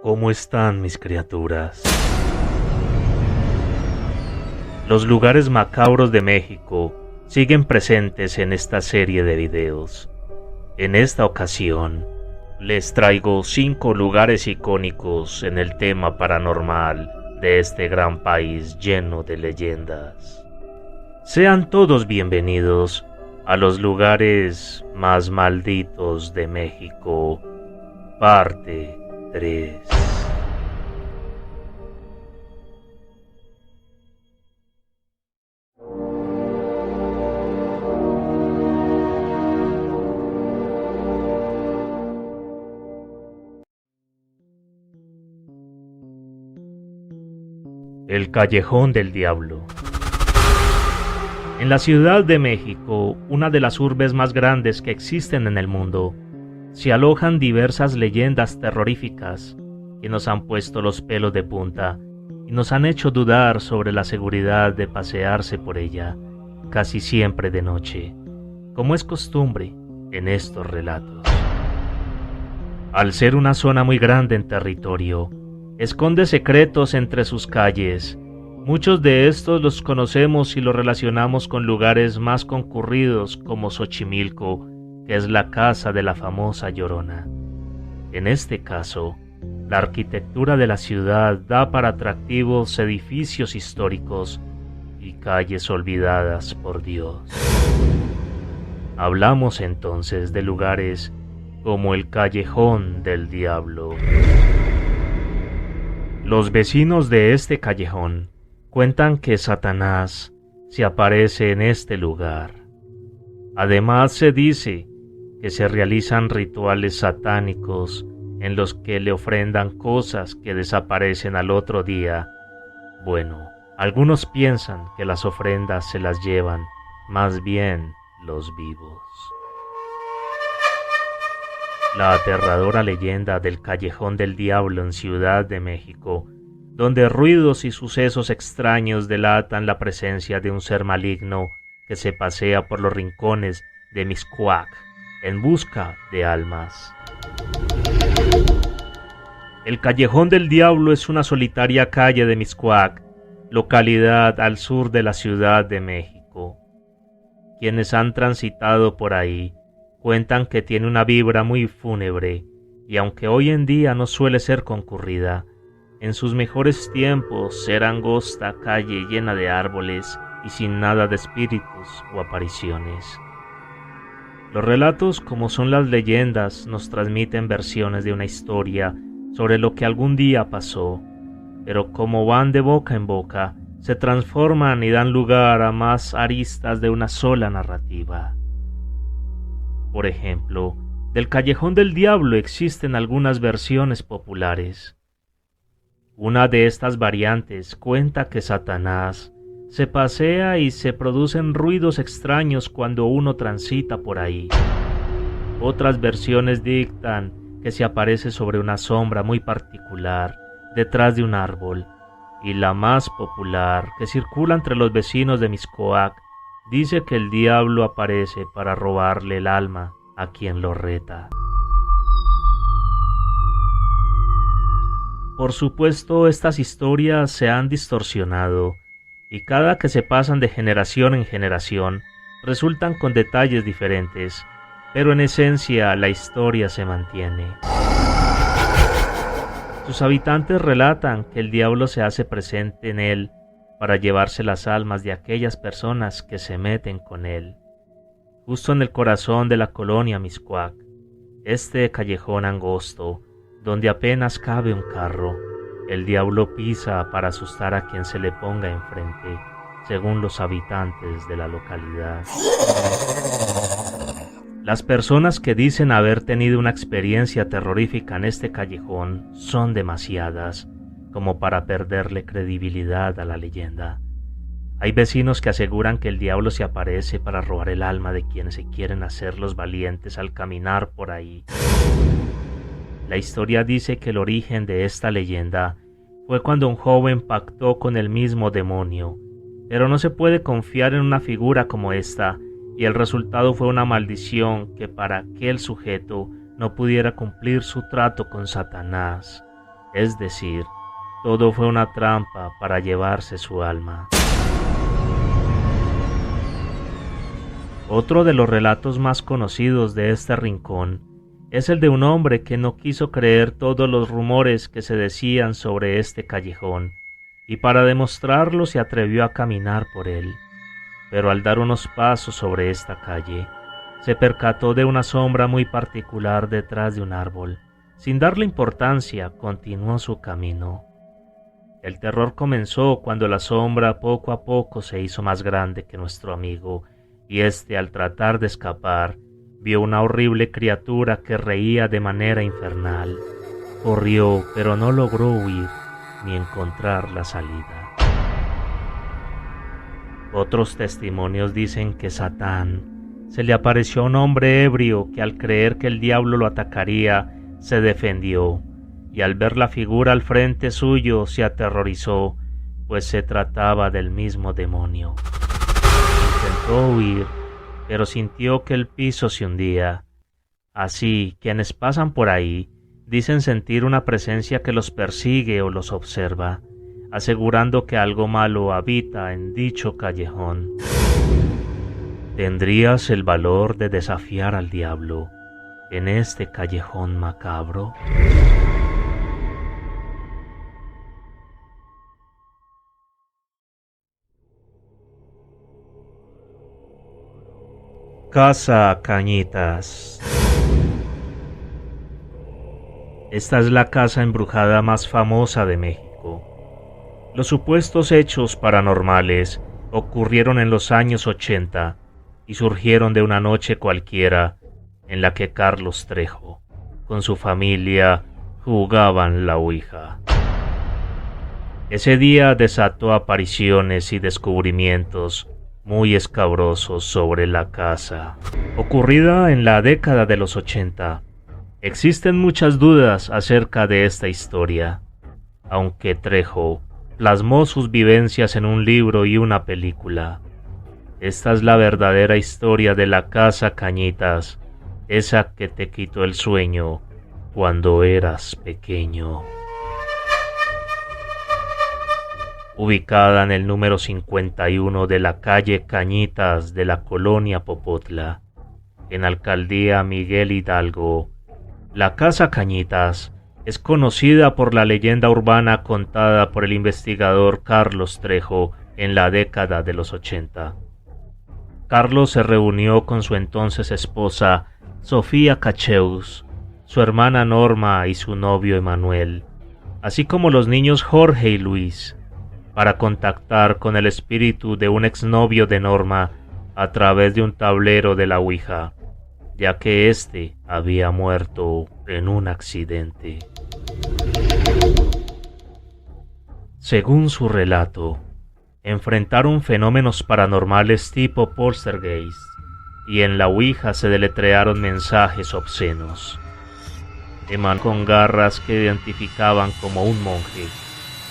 ¿Cómo están mis criaturas? Los lugares macabros de México siguen presentes en esta serie de videos. En esta ocasión, les traigo 5 lugares icónicos en el tema paranormal de este gran país lleno de leyendas. Sean todos bienvenidos a los lugares más malditos de México, parte 3. El Callejón del Diablo. En la Ciudad de México, una de las urbes más grandes que existen en el mundo, se alojan diversas leyendas terroríficas que nos han puesto los pelos de punta y nos han hecho dudar sobre la seguridad de pasearse por ella, casi siempre de noche, como es costumbre en estos relatos. Al ser una zona muy grande en territorio, esconde secretos entre sus calles. Muchos de estos los conocemos y los relacionamos con lugares más concurridos como Xochimilco, que es la casa de la famosa Llorona. En este caso, la arquitectura de la ciudad da para atractivos edificios históricos y calles olvidadas por Dios. Hablamos entonces de lugares como el Callejón del Diablo. Los vecinos de este callejón cuentan que Satanás se aparece en este lugar. Además se dice que se realizan rituales satánicos en los que le ofrendan cosas que desaparecen al otro día. Bueno, algunos piensan que las ofrendas se las llevan más bien los vivos. La aterradora leyenda del Callejón del Diablo en Ciudad de México, donde ruidos y sucesos extraños delatan la presencia de un ser maligno que se pasea por los rincones de Mixcoac en busca de almas. El Callejón del Diablo es una solitaria calle de Mixcoac, localidad al sur de la Ciudad de México. Quienes han transitado por ahí cuentan que tiene una vibra muy fúnebre y aunque hoy en día no suele ser concurrida, en sus mejores tiempos era angosta calle llena de árboles y sin nada de espíritus o apariciones. Los relatos, como son las leyendas, nos transmiten versiones de una historia sobre lo que algún día pasó, pero como van de boca en boca, se transforman y dan lugar a más aristas de una sola narrativa. Por ejemplo, del Callejón del Diablo existen algunas versiones populares. Una de estas variantes cuenta que Satanás se pasea y se producen ruidos extraños cuando uno transita por ahí. Otras versiones dictan que se aparece sobre una sombra muy particular detrás de un árbol, y la más popular, que circula entre los vecinos de Mixcoac, dice que el diablo aparece para robarle el alma a quien lo reta. Por supuesto, estas historias se han distorsionado y cada que se pasan de generación en generación resultan con detalles diferentes, pero en esencia la historia se mantiene. Sus habitantes relatan que el diablo se hace presente en él para llevarse las almas de aquellas personas que se meten con él. Justo en el corazón de la colonia Mixcoac, este callejón angosto, donde apenas cabe un carro, el diablo pisa para asustar a quien se le ponga enfrente, según los habitantes de la localidad. Las personas que dicen haber tenido una experiencia terrorífica en este callejón son demasiadas como para perderle credibilidad a la leyenda. Hay vecinos que aseguran que el diablo se aparece para robar el alma de quienes se quieren hacer los valientes al caminar por ahí. La historia dice que el origen de esta leyenda fue cuando un joven pactó con el mismo demonio, pero no se puede confiar en una figura como esta, y el resultado fue una maldición que para aquel sujeto no pudiera cumplir su trato con Satanás. es decir, todo fue una trampa para llevarse su alma. Otro de los relatos más conocidos de este rincón es el de un hombre que no quiso creer todos los rumores que se decían sobre este callejón, y para demostrarlo se atrevió a caminar por él. Pero al dar unos pasos sobre esta calle, se percató de una sombra muy particular detrás de un árbol. Sin darle importancia, continuó su camino. El terror comenzó cuando la sombra poco a poco se hizo más grande que nuestro amigo, y al tratar de escapar, vio una horrible criatura que reía de manera infernal. Corrió, pero no logró huir ni encontrar la salida. Otros testimonios dicen que Satán se le apareció a un hombre ebrio que al creer que el diablo lo atacaría, se defendió, y al ver la figura al frente suyo se aterrorizó, pues se trataba del mismo demonio. Intentó huir, pero sintió que el piso se hundía. Así, quienes pasan por ahí dicen sentir una presencia que los persigue o los observa, asegurando que algo malo habita en dicho callejón. ¿Tendrías el valor de desafiar al diablo en este callejón macabro? Casa Cañitas. Esta es la casa embrujada más famosa de México. Los supuestos hechos paranormales ocurrieron en los años 80 y surgieron de una noche cualquiera en la que Carlos Trejo, con su familia, jugaban la Ouija. Ese día desató apariciones y descubrimientos muy escabrosos sobre la casa. Ocurrida en la década de los 80, existen muchas dudas acerca de esta historia, aunque Trejo plasmó sus vivencias en un libro y una película. Esta es la verdadera historia de la Casa Cañitas, esa que te quitó el sueño cuando eras pequeño. Ubicada en el número 51 de la calle Cañitas de la colonia Popotla, en Alcaldía Miguel Hidalgo, la Casa Cañitas es conocida por la leyenda urbana contada por el investigador Carlos Trejo en la década de los 80. Carlos se reunió con su entonces esposa, Sofía Cacheus, su hermana Norma y su novio Emanuel, así como los niños Jorge y Luis, para contactar con el espíritu de un exnovio de Norma a través de un tablero de la Ouija, ya que éste había muerto en un accidente. Según su relato, enfrentaron fenómenos paranormales tipo poltergeist, y en la Ouija se deletrearon mensajes obscenos. Emanuel con garras que identificaban como un monje,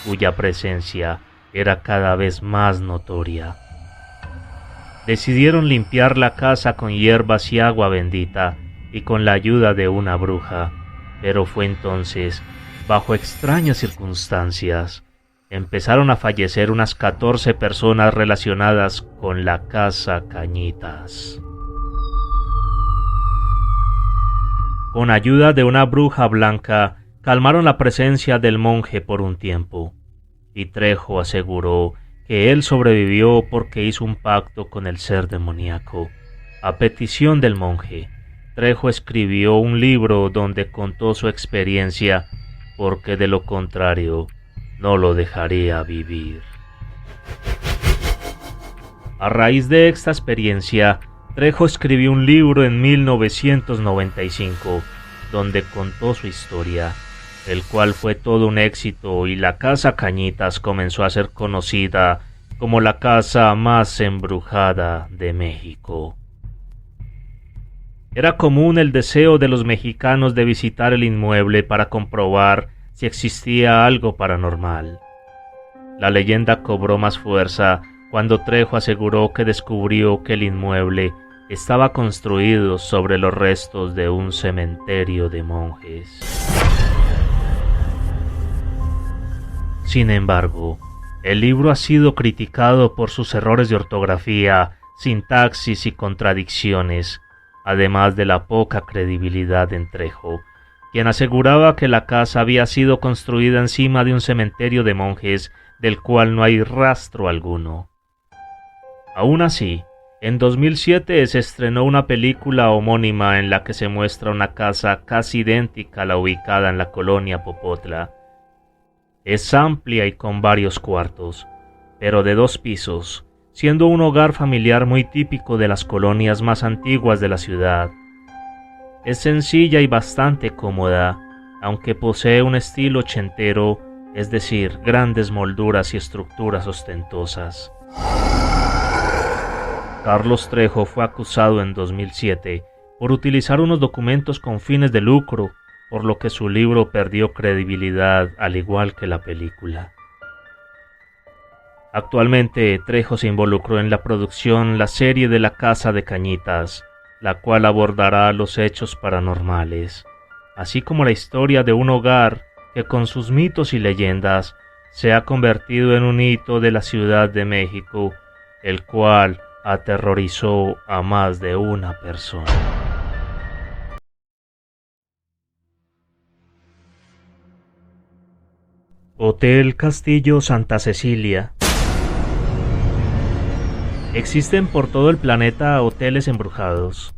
cuya presencia era cada vez más notoria. Decidieron limpiar la casa con hierbas y agua bendita y con la ayuda de una bruja, pero fue entonces, bajo extrañas circunstancias, empezaron a fallecer unas 14 personas relacionadas con la Casa Cañitas. Con ayuda de una bruja blanca, calmaron la presencia del monje por un tiempo, y Trejo aseguró que él sobrevivió porque hizo un pacto con el ser demoníaco. A petición del monje, Trejo escribió un libro donde contó su experiencia, porque de lo contrario no lo dejaría vivir. A raíz de esta experiencia, Trejo escribió un libro en 1995, donde contó su historia, el cual fue todo un éxito, y la Casa Cañitas comenzó a ser conocida como la casa más embrujada de México. Era común el deseo de los mexicanos de visitar el inmueble para comprobar si existía algo paranormal. La leyenda cobró más fuerza cuando Trejo aseguró que descubrió que el inmueble estaba construido sobre los restos de un cementerio de monjes. Sin embargo, el libro ha sido criticado por sus errores de ortografía, sintaxis y contradicciones, además de la poca credibilidad de Trejo, quien aseguraba que la casa había sido construida encima de un cementerio de monjes del cual no hay rastro alguno. Aún así, en 2007 se estrenó una película homónima en la que se muestra una casa casi idéntica a la ubicada en la colonia Popotla. Es amplia y con varios cuartos, pero de 2 pisos, siendo un hogar familiar muy típico de las colonias más antiguas de la ciudad. Es sencilla y bastante cómoda, aunque posee un estilo ochentero, es decir, grandes molduras y estructuras ostentosas. Carlos Trejo fue acusado en 2007 por utilizar unos documentos con fines de lucro, por lo que su libro perdió credibilidad al igual que la película. Actualmente Trejo se involucró en la producción la serie de La Casa de Cañitas, la cual abordará los hechos paranormales, así como la historia de un hogar que con sus mitos y leyendas se ha convertido en un hito de la Ciudad de México, el cual aterrorizó a más de una persona. Hotel Castillo Santa Cecilia. Existen por todo el planeta hoteles embrujados,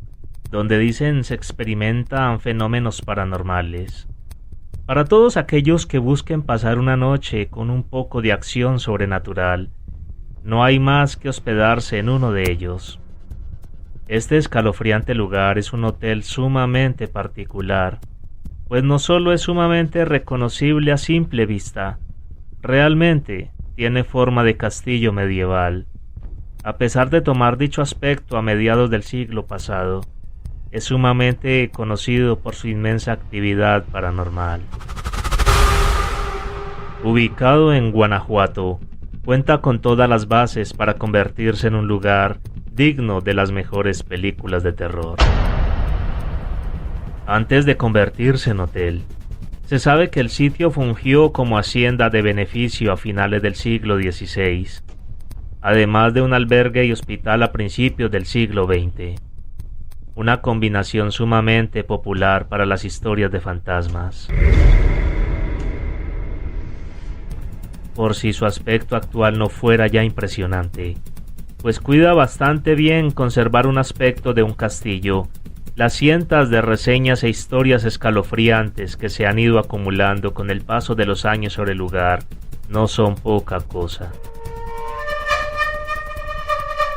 donde dicen se experimentan fenómenos paranormales. Para todos aquellos que busquen pasar una noche con un poco de acción sobrenatural, no hay más que hospedarse en uno de ellos. Este escalofriante lugar es un hotel sumamente particular, pues no solo es sumamente reconocible a simple vista, realmente tiene forma de castillo medieval. A pesar de tomar dicho aspecto a mediados del siglo pasado, es sumamente conocido por su inmensa actividad paranormal. Ubicado en Guanajuato, cuenta con todas las bases para convertirse en un lugar digno de las mejores películas de terror. Antes de convertirse en hotel, se sabe que el sitio fungió como hacienda de beneficio a finales del siglo XVI, además de un albergue y hospital a principios del siglo XX. Una combinación sumamente popular para las historias de fantasmas. Por si su aspecto actual no fuera ya impresionante, pues cuida bastante bien conservar un aspecto de un castillo, las cientos de reseñas e historias escalofriantes que se han ido acumulando con el paso de los años sobre el lugar no son poca cosa.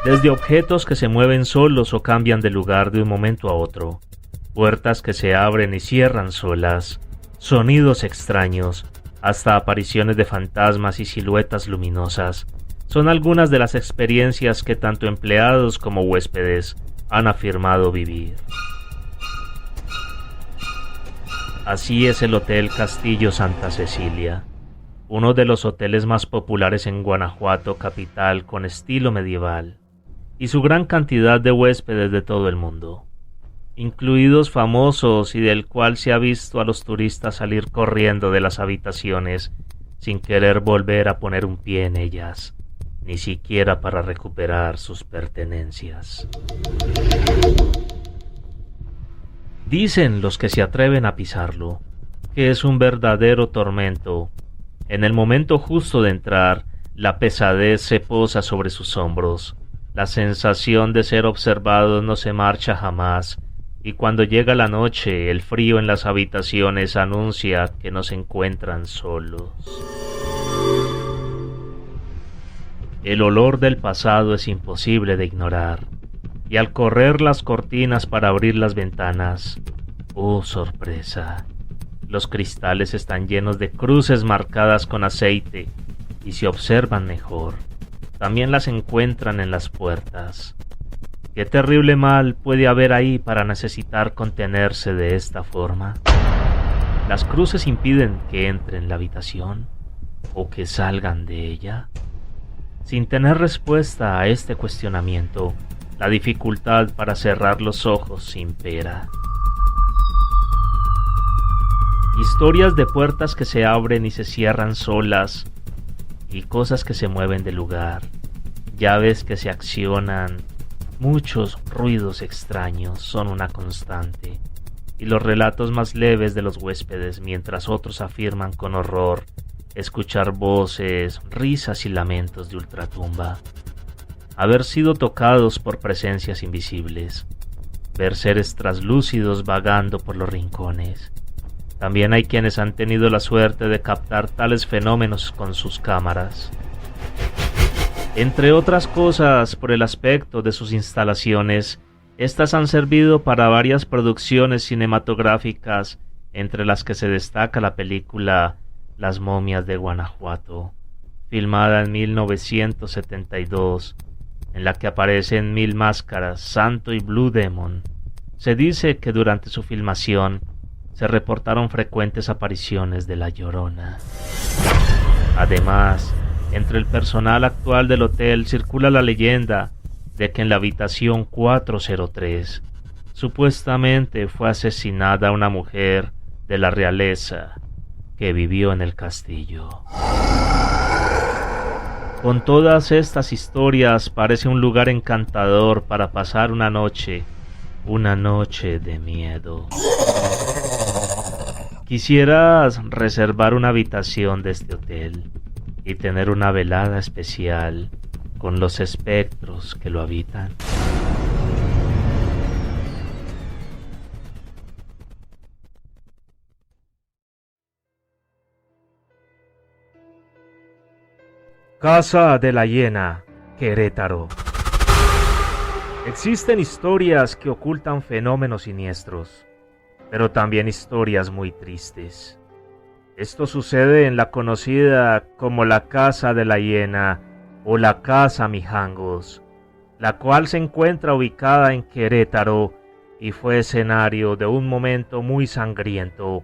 Desde objetos que se mueven solos o cambian de lugar de un momento a otro, puertas que se abren y cierran solas, sonidos extraños, hasta apariciones de fantasmas y siluetas luminosas, son algunas de las experiencias que tanto empleados como huéspedes han afirmado vivir. Así es el Hotel Castillo Santa Cecilia, uno de los hoteles más populares en Guanajuato capital con estilo medieval, y su gran cantidad de huéspedes de todo el mundo, incluidos famosos y del cual se ha visto a los turistas salir corriendo de las habitaciones sin querer volver a poner un pie en ellas, ni siquiera para recuperar sus pertenencias. Dicen los que se atreven a pisarlo, que es un verdadero tormento. En el momento justo de entrar, la pesadez se posa sobre sus hombros, la sensación de ser observado no se marcha jamás, y cuando llega la noche, el frío en las habitaciones anuncia que no se encuentran solos. El olor del pasado es imposible de ignorar, y al correr las cortinas para abrir las ventanas, ¡oh sorpresa! Los cristales están llenos de cruces marcadas con aceite, y si observan mejor, también las encuentran en las puertas. ¿Qué terrible mal puede haber ahí para necesitar contenerse de esta forma? ¿Las cruces impiden que entren en la habitación o que salgan de ella? Sin tener respuesta a este cuestionamiento, la dificultad para cerrar los ojos impera. Historias de puertas que se abren y se cierran solas, y cosas que se mueven del lugar, llaves que se accionan, muchos ruidos extraños son una constante, y los relatos más leves de los huéspedes mientras otros afirman con horror escuchar voces, risas y lamentos de ultratumba, haber sido tocados por presencias invisibles, ver seres traslúcidos vagando por los rincones. También hay quienes han tenido la suerte de captar tales fenómenos con sus cámaras. Entre otras cosas, por el aspecto de sus instalaciones, estas han servido para varias producciones cinematográficas, entre las que se destaca la película Las momias de Guanajuato, filmada en 1972, en la que aparecen Mil Máscaras, Santo y Blue Demon. Se dice que durante su filmación se reportaron frecuentes apariciones de La Llorona. Además, entre el personal actual del hotel circula la leyenda de que en la habitación 403 supuestamente fue asesinada una mujer de la realeza que vivió en el castillo. Con todas estas historias parece un lugar encantador para pasar una noche de miedo. ¿Quisieras reservar una habitación de este hotel y tener una velada especial con los espectros que lo habitan? Casa de la Hiena, Querétaro. Existen historias que ocultan fenómenos siniestros, pero también historias muy tristes. Esto sucede en la conocida como la Casa de la Hiena o la Casa Mijangos, la cual se encuentra ubicada en Querétaro y fue escenario de un momento muy sangriento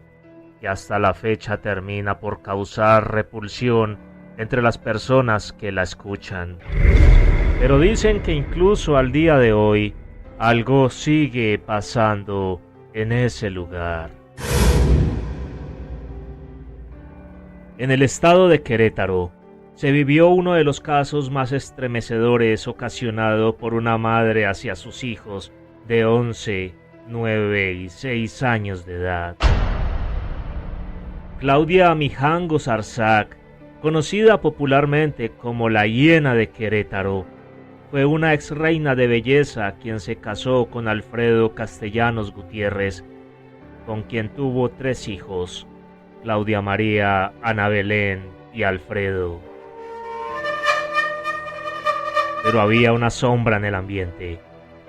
que hasta la fecha termina por causar repulsión entre las personas que la escuchan. Pero dicen que incluso al día de hoy algo sigue pasando en ese lugar. En el estado de Querétaro se vivió uno de los casos más estremecedores ocasionado por una madre hacia sus hijos de 11, 9 y 6 años de edad. Claudia Mijangos Arzac, conocida popularmente como la Hiena de Querétaro, fue una ex reina de belleza quien se casó con Alfredo Castellanos Gutiérrez, con quien tuvo 3 hijos, Claudia María, Ana Belén y Alfredo. Pero había una sombra en el ambiente,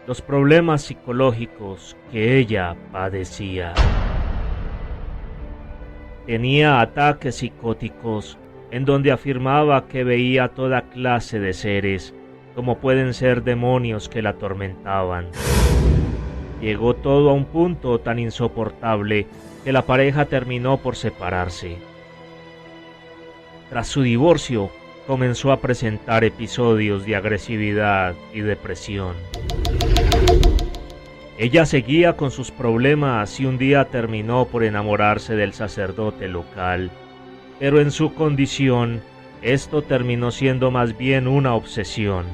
los problemas psicológicos que ella padecía. Tenía ataques psicóticos en donde afirmaba que veía toda clase de seres, como pueden ser demonios que la atormentaban. Llegó todo a un punto tan insoportable que la pareja terminó por separarse. Tras su divorcio, comenzó a presentar episodios de agresividad y depresión. Ella seguía con sus problemas y un día terminó por enamorarse del sacerdote local, pero en su condición, esto terminó siendo más bien una obsesión.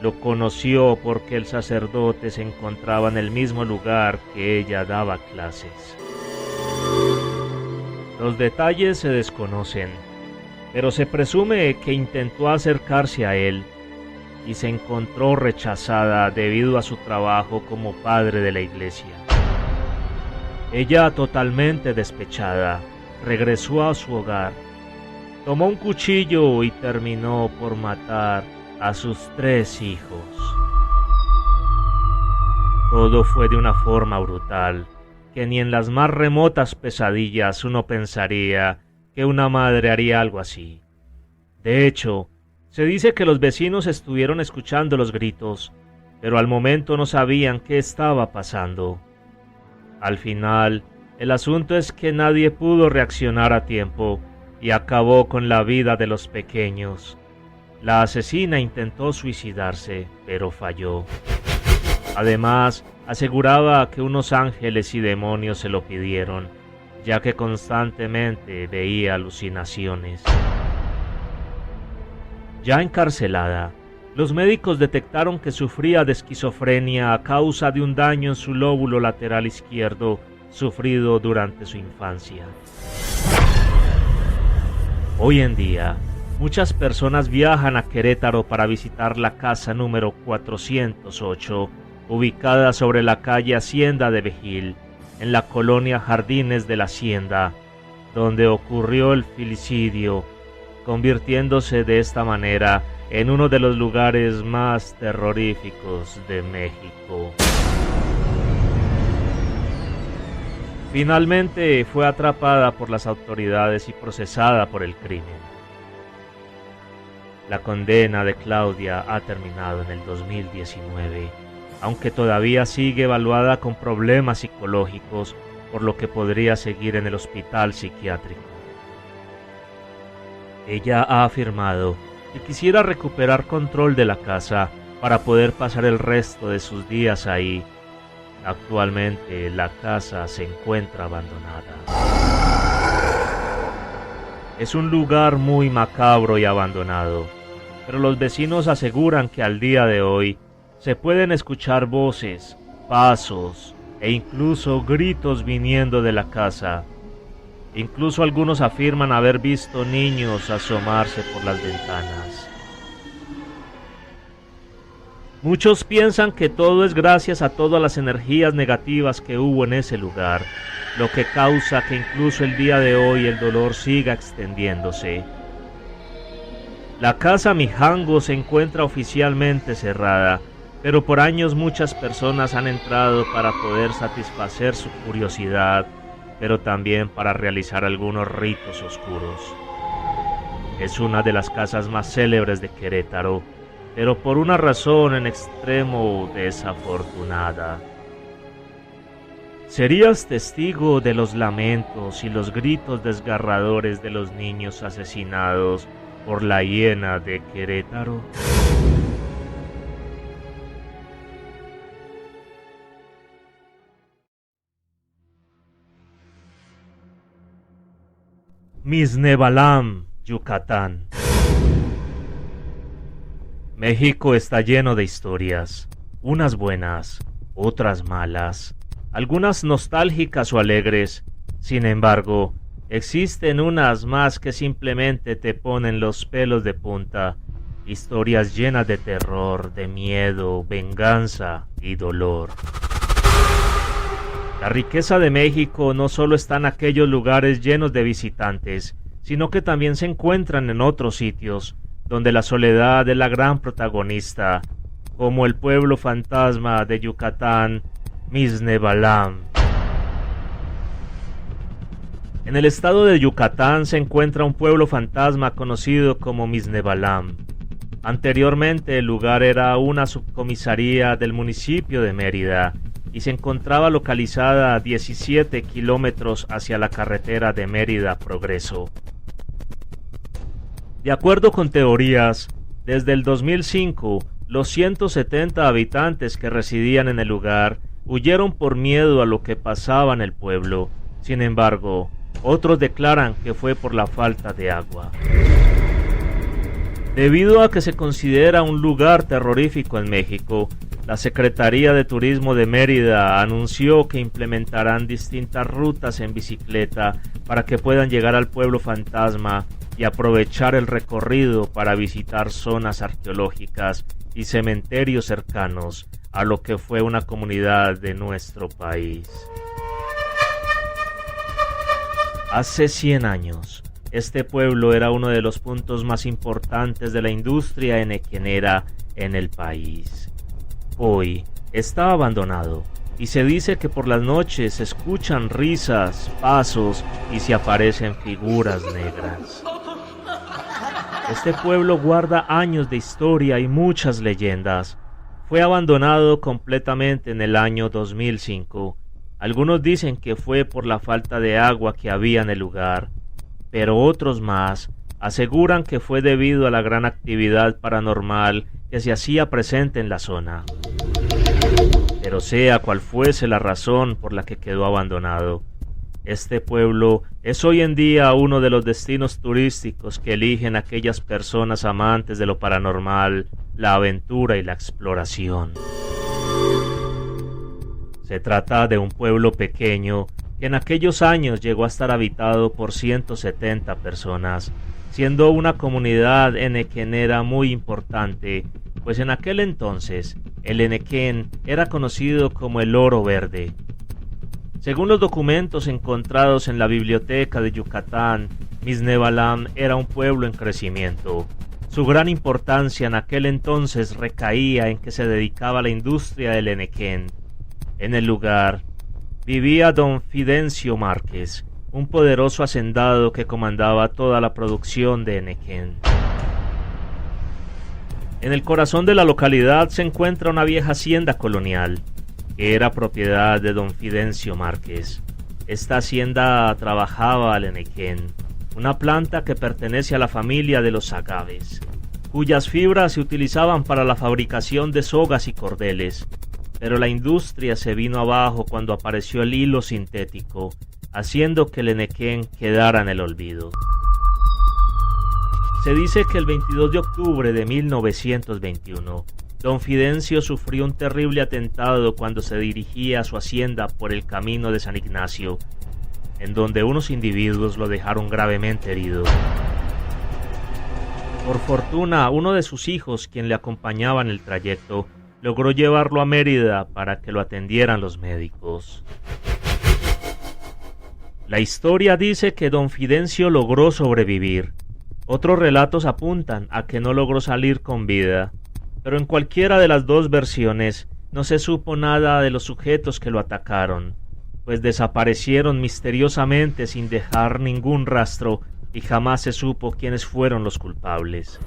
Lo conoció porque el sacerdote se encontraba en el mismo lugar que ella daba clases. Los detalles se desconocen, pero se presume que intentó acercarse a él y se encontró rechazada debido a su trabajo como padre de la iglesia. Ella, totalmente despechada, regresó a su hogar, tomó un cuchillo y terminó por matar a sus 3 hijos. Todo fue de una forma brutal, que ni en las más remotas pesadillas uno pensaría que una madre haría algo así. De hecho, se dice que los vecinos estuvieron escuchando los gritos, pero al momento no sabían qué estaba pasando. Al final, el asunto es que nadie pudo reaccionar a tiempo y acabó con la vida de los pequeños. La asesina intentó suicidarse, pero falló. Además, aseguraba que unos ángeles y demonios se lo pidieron, ya que constantemente veía alucinaciones. Ya encarcelada, los médicos detectaron que sufría de esquizofrenia a causa de un daño en su lóbulo lateral izquierdo sufrido durante su infancia. Hoy en día, muchas personas viajan a Querétaro para visitar la casa número 408, ubicada sobre la calle Hacienda de Vejil, en la colonia Jardines de la Hacienda, donde ocurrió el filicidio, convirtiéndose de esta manera en uno de los lugares más terroríficos de México. Finalmente fue atrapada por las autoridades y procesada por el crimen. La condena de Claudia ha terminado en el 2019, aunque todavía sigue evaluada con problemas psicológicos, por lo que podría seguir en el hospital psiquiátrico. Ella ha afirmado que quisiera recuperar control de la casa para poder pasar el resto de sus días ahí. Actualmente la casa se encuentra abandonada. Es un lugar muy macabro y abandonado, pero los vecinos aseguran que al día de hoy se pueden escuchar voces, pasos e incluso gritos viniendo de la casa. Incluso algunos afirman haber visto niños asomarse por las ventanas. Muchos piensan que todo es gracias a todas las energías negativas que hubo en ese lugar, lo que causa que incluso el día de hoy el dolor siga extendiéndose. La casa Mijango se encuentra oficialmente cerrada, pero por años muchas personas han entrado para poder satisfacer su curiosidad, pero también para realizar algunos ritos oscuros. Es una de las casas más célebres de Querétaro, pero por una razón en extremo desafortunada. ¿Serías testigo de los lamentos y los gritos desgarradores de los niños asesinados por la hiena de Querétaro? Miznebalam, Yucatán. México está lleno de historias, unas buenas, otras malas, algunas nostálgicas o alegres. Sin embargo, existen unas más que simplemente te ponen los pelos de punta, historias llenas de terror, de miedo, venganza y dolor. La riqueza de México no solo está en aquellos lugares llenos de visitantes, sino que también se encuentran en otros sitios, donde la soledad es la gran protagonista, como el pueblo fantasma de Yucatán, Miznebalam. En el estado de Yucatán se encuentra un pueblo fantasma conocido como Miznebalam. Anteriormente el lugar era una subcomisaría del municipio de Mérida y se encontraba localizada a 17 kilómetros hacia la carretera de Mérida Progreso. De acuerdo con teorías, desde el 2005, los 170 habitantes que residían en el lugar huyeron por miedo a lo que pasaba en el pueblo. Sin embargo, otros declaran que fue por la falta de agua. Debido a que se considera un lugar terrorífico en México, la Secretaría de Turismo de Mérida anunció que implementarán distintas rutas en bicicleta para que puedan llegar al pueblo fantasma y aprovechar el recorrido para visitar zonas arqueológicas y cementerios cercanos a lo que fue una comunidad de nuestro país. Hace 100 años, este pueblo era uno de los puntos más importantes de la industria enequenera en el país. Hoy está abandonado y se dice que por las noches se escuchan risas, pasos y se aparecen figuras negras. Este pueblo guarda años de historia y muchas leyendas. Fue abandonado completamente en el año 2005. Algunos dicen que fue por la falta de agua que había en el lugar, pero otros más aseguran que fue debido a la gran actividad paranormal que se hacía presente en la zona. Pero sea cual fuese la razón por la que quedó abandonado, Este pueblo es hoy en día uno de los destinos turísticos que eligen aquellas personas amantes de lo paranormal, la aventura y la exploración. Se trata de un pueblo pequeño que en aquellos años llegó a estar habitado por 170 personas, siendo una comunidad enequenera muy importante, pues en aquel entonces el Enequén era conocido como el Oro Verde. Según los documentos encontrados en la biblioteca de Yucatán, Mixnevalán era un pueblo en crecimiento. Su gran importancia en aquel entonces recaía en que se dedicaba a la industria del Enequén. En el lugar vivía don Fidencio Márquez, un poderoso hacendado que comandaba toda la producción de Enequén. En el corazón de la localidad se encuentra una vieja hacienda colonial, que era propiedad de don Fidencio Márquez. Esta hacienda trabajaba al Enequén, una planta que pertenece a la familia de los agaves, cuyas fibras se utilizaban para la fabricación de sogas y cordeles, pero la industria se vino abajo cuando apareció el hilo sintético, haciendo que el Enequén quedara en el olvido. Se dice que el 22 de octubre de 1921, don Fidencio sufrió un terrible atentado cuando se dirigía a su hacienda por el camino de San Ignacio, en donde unos individuos lo dejaron gravemente herido. Por fortuna, uno de sus hijos, quien le acompañaba en el trayecto, logró llevarlo a Mérida para que lo atendieran los médicos. La historia dice que don Fidencio logró sobrevivir. Otros relatos apuntan a que no logró salir con vida, pero en cualquiera de las dos versiones no se supo nada de los sujetos que lo atacaron, pues desaparecieron misteriosamente sin dejar ningún rastro y jamás se supo quiénes fueron los culpables.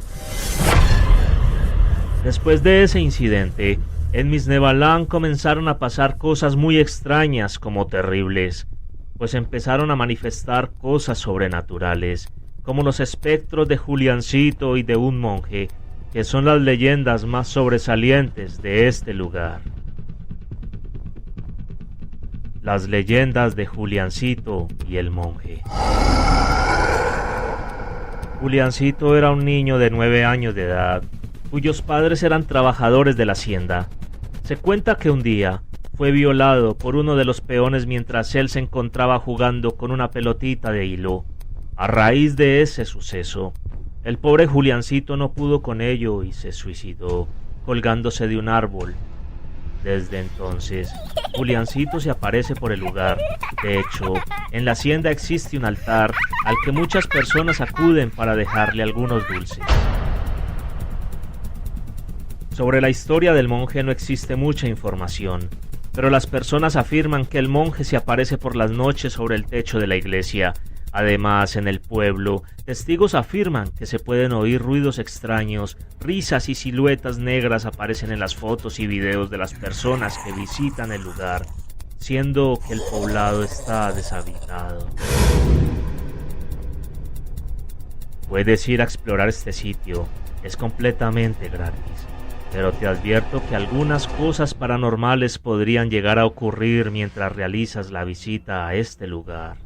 Después de ese incidente, en Mixnevalán comenzaron a pasar cosas muy extrañas como terribles, pues empezaron a manifestar cosas sobrenaturales, como los espectros de Juliancito y de un monje, que son las leyendas más sobresalientes de este lugar. Las leyendas de Juliancito y el monje. Juliancito era un niño de 9 años de edad, cuyos padres eran trabajadores de la hacienda. Se cuenta que un día fue violado por uno de los peones mientras él se encontraba jugando con una pelotita de hilo. A raíz de ese suceso, el pobre Juliancito no pudo con ello y se suicidó, colgándose de un árbol. Desde entonces, Juliancito se aparece por el lugar. De hecho, en la hacienda existe un altar al que muchas personas acuden para dejarle algunos dulces. Sobre la historia del monje no existe mucha información, pero las personas afirman que el monje se aparece por las noches sobre el techo de la iglesia. Además, en el pueblo, testigos afirman que se pueden oír ruidos extraños, risas y siluetas negras aparecen en las fotos y videos de las personas que visitan el lugar, siendo que el poblado está deshabitado. Puedes ir a explorar este sitio, es completamente gratis, pero te advierto que algunas cosas paranormales podrían llegar a ocurrir mientras realizas la visita a este lugar.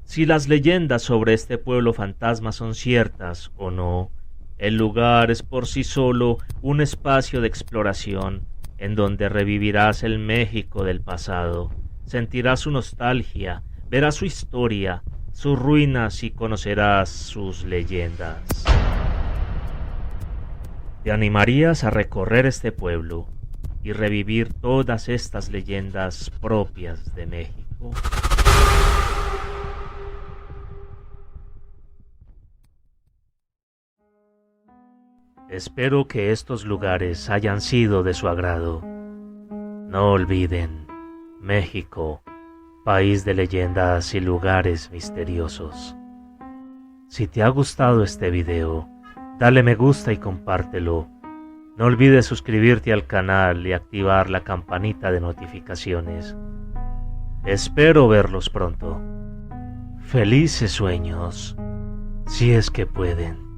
Si las leyendas sobre este pueblo fantasma son ciertas o no, el lugar es por sí solo un espacio de exploración en donde revivirás el México del pasado, sentirás su nostalgia, verás su historia, sus ruinas y conocerás sus leyendas. ¿Te animarías a recorrer este pueblo y revivir todas estas leyendas propias de México? Espero que estos lugares hayan sido de su agrado. No olviden, México, país de leyendas y lugares misteriosos. Si te ha gustado este video, dale me gusta y compártelo. No olvides suscribirte al canal y activar la campanita de notificaciones. Espero verlos pronto. Felices sueños, si es que pueden.